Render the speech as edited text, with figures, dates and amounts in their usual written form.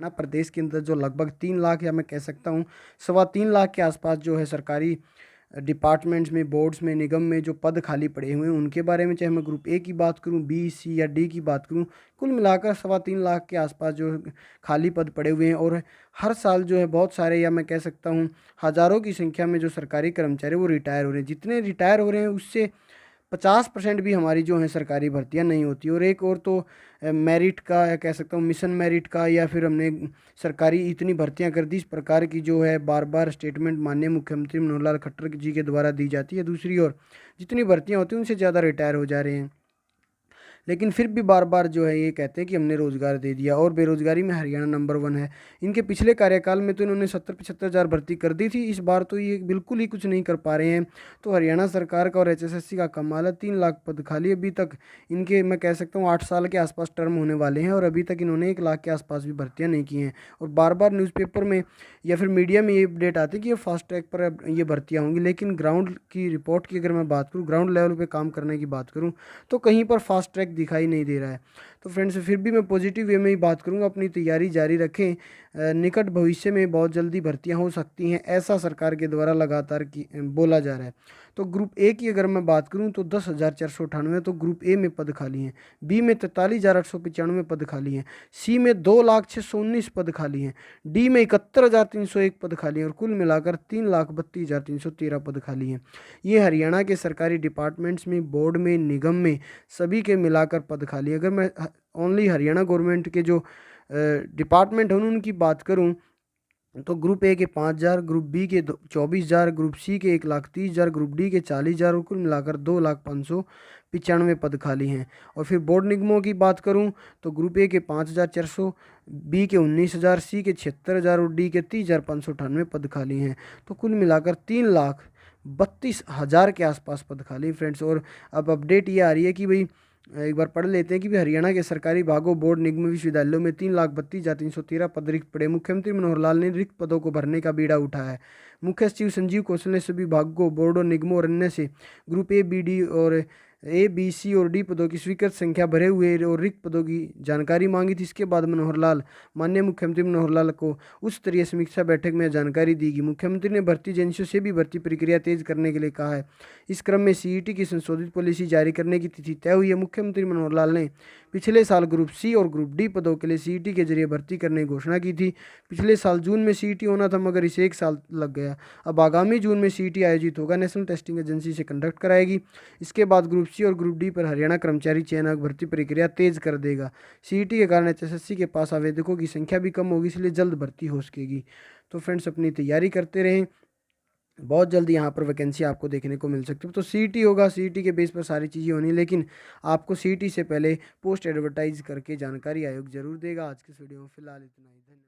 हरियाणा प्रदेश के अंदर जो लगभग 3 लाख या मैं कह सकता हूँ 3.25 लाख के आसपास जो है सरकारी डिपार्टमेंट्स में, बोर्ड्स में, निगम में जो पद खाली पड़े हुए हैं उनके बारे में, चाहे मैं ग्रुप ए की बात करूं, बी, सी या डी की बात करूं, कुल मिलाकर 3.25 लाख के आसपास जो खाली पद पड़े हुए हैं। और हर साल जो है बहुत सारे या मैं कह सकता हूं हज़ारों की संख्या में जो सरकारी कर्मचारी वो रिटायर हो रहे हैं। जितने रिटायर हो रहे हैं उससे 50% भी हमारी जो है सरकारी भर्तियां नहीं होती। और एक और तो मेरिट का या कह सकता हूँ मिशन मेरिट का, या फिर हमने सरकारी इतनी भर्तियां कर दी इस प्रकार की जो है बार बार स्टेटमेंट माननीय मुख्यमंत्री मनोहर लाल खट्टर जी के द्वारा दी जाती है। दूसरी ओर जितनी भर्तियां होती हैं उनसे ज़्यादा रिटायर हो जा रहे हैं, लेकिन फिर भी बार बार जो है ये कहते हैं कि हमने रोज़गार दे दिया। और बेरोज़गारी में हरियाणा नंबर 1 है। इनके पिछले कार्यकाल में तो इन्होंने 70-75 हज़ार भर्ती कर दी थी, इस बार तो ये बिल्कुल ही कुछ नहीं कर पा रहे हैं। तो हरियाणा सरकार का और एचएसएससी का कमाल है, 3 लाख पद खाली अभी तक इनके, मैं कह सकता हूँ 8 साल के आसपास टर्म होने वाले हैं और अभी तक इन्होंने 1 लाख के आसपास भी भर्तियाँ नहीं की हैं। और बार बार न्यूज़पेपर में या फिर मीडिया में ये अपडेट आती है कि ये फास्ट ट्रैक पर अब ये भर्तियाँ होंगी, लेकिन ग्राउंड की रिपोर्ट की अगर मैं बात करूँ, ग्राउंड लेवल पे काम करने की बात करूँ, तो कहीं पर फास्ट ट्रैक दिखाई नहीं दे रहा है। तो फ्रेंड्स फिर भी मैं पॉजिटिव वे में ही बात करूँगा, अपनी तैयारी जारी रखें। निकट भविष्य में बहुत जल्दी भर्तियां हो सकती हैं, ऐसा सरकार के द्वारा लगातार बोला जा रहा है। तो ग्रुप ए की अगर मैं बात करूं तो 10,498 तो ग्रुप ए में पद खाली हैं। बी में 43,895 पद खाली हैं। सी में 2,619 पद खाली हैं। डी में 71,301 पद खाली हैं और कुल मिलाकर 3,32,313 पद खाली हैं। ये हरियाणा के सरकारी डिपार्टमेंट्स में, बोर्ड में, निगम में सभी के मिलाकर पद खाली हैं। अगर मैं ओनली हरियाणा गवर्नमेंट के जो डिपार्टमेंट हैं उनकी बात करूं तो ग्रुप ए के 5,000, ग्रुप बी के 24,000, ग्रुप सी के 1,30,000, ग्रुप डी के 40,000 और कुल मिलाकर 2,595 पद खाली हैं। और फिर बोर्ड निगमों की बात करूं तो ग्रुप ए के 5,400, बी के 19,000, सी के 76,000 और डी के 30,598 पद खाली हैं। तो कुल मिलाकर 3,32,000 के आसपास पद खाली फ्रेंड्स। और अब अपडेट ये आ रही है कि भाई एक बार पढ़ लेते हैं कि भी हरियाणा के सरकारी विभागों, बोर्ड, निगम, विश्वविद्यालयों में 3,32,313 पद रिक्त पड़े। मुख्यमंत्री मनोहर लाल ने रिक्त पदों को भरने का बीड़ा उठाया है। मुख्य सचिव संजीव कौशल ने सभी विभागों, बोर्डों, निगमों और अन्य से ग्रुप ए, बी, डी और ए, बी, सी और डी पदों की स्वीकृत संख्या भरे हुए और रिक्त पदों की जानकारी मांगी थी। इसके बाद माननीय मुख्यमंत्री मनोहर लाल को उच्च स्तरीय समीक्षा बैठक में जानकारी दी गई। मुख्यमंत्री ने भर्ती एजेंसियों से भी भर्ती प्रक्रिया तेज करने के लिए कहा है। इस क्रम में सीईटी की संशोधित पॉलिसी जारी करने की तिथि तय हुई है। मुख्यमंत्री मनोहर लाल ने पिछले साल ग्रुप सी और ग्रुप डी पदों के लिए सीईटी के जरिए भर्ती करने की घोषणा की थी। पिछले साल जून में सीईटी होना था, मगर इसे 1 साल लग गया। अब आगामी जून में सीईटी आयोजित होगा, नेशनल टेस्टिंग एजेंसी से कंडक्ट कराएगी। इसके बाद ग्रुप सी और ग्रुप डी पर हरियाणा कर्मचारी चयन आयोग भर्ती प्रक्रिया तेज कर देगा। सीईटी के कारण एचएसएससी के पास आवेदकों की संख्या भी कम होगी, इसलिए जल्द भर्ती हो सकेगी। तो फ्रेंड्स अपनी तैयारी करते रहें, बहुत जल्दी यहाँ पर वैकेंसी आपको देखने को मिल सकती है। तो सीईटी होगा, सीईटी के बेस पर सारी चीज़ें होनी, लेकिन आपको सीईटी से पहले पोस्ट एडवर्टाइज करके जानकारी आयोग जरूर देगा। आज के इस वीडियो में फिलहाल इतना ही, धन्यवाद।